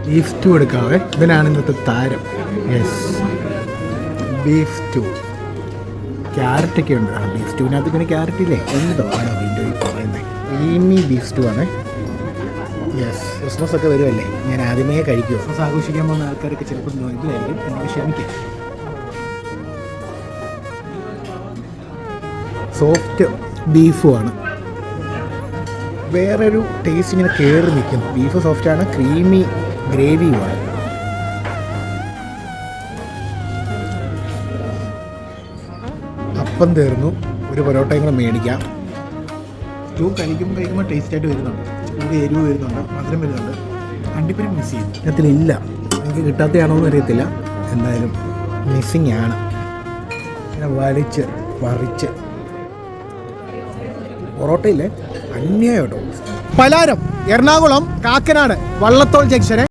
Beef stew എടുക്കാവേ. ഇതിനാണ് ഇന്നത്തെ താരം. Yes, beef stew. ക്യാരറ്റൊക്കെ ഉണ്ട്. ബീഫ് സ്റ്റൂവിനകത്ത് പിന്നെ ക്യാരറ്റ് ഇല്ലേ? എന്തോ ആണോ വീണ്ടും ഈ പറയുന്നത്. ക്രീമി ബീഫ് സ്റ്റൂ ആണ്. യെസ്, ക്രിസ്മസ് ഒക്കെ വരുമല്ലേ, ഞാൻ ആദ്യമേ കഴിക്കുമോ. ക്രിസ്മസ് ആഘോഷിക്കാൻ പോകുന്ന ആൾക്കാരൊക്കെ ചിലപ്പോൾ ഇതിലായിരിക്കും. എനിക്ക് ക്ഷമിക്കും. സോഫ്റ്റ് ബീഫുമാണ്. വേറൊരു ടേസ്റ്റ് ഇങ്ങനെ കയറി നിൽക്കുന്നു. ബീഫ് സോഫ്റ്റാണ്, ക്രീമി ഗ്രേവിയുമാണ്. അപ്പം തീർന്നു. ഒരു പൊറോട്ടയും കൂടെ മേടിക്കാം. സ്റ്റൂ കഴിക്കുമ്പോൾ ടേസ്റ്റായിട്ട് വരുന്നുണ്ട്. ചൂട് എരിവ് വരുന്നുണ്ട്, മധുരം വരുന്നുണ്ട്. അണ്ടിപ്പരിപ്പ് മിസ് ചെയ്യും. ഇതിലില്ല, എനിക്ക് കിട്ടാത്തയാണോ എന്ന് അറിയത്തില്ല. എന്തായാലും മിസ്സിങ് ആണ്. ഇങ്ങനെ വലിച്ച് പറിച്ച് പൊറോട്ടയില്ലേ അന്യായം കേട്ടോ. പലാരം എറണാകുളം കാക്കനാട് വള്ളത്തോൾ ജംഗ്ഷന്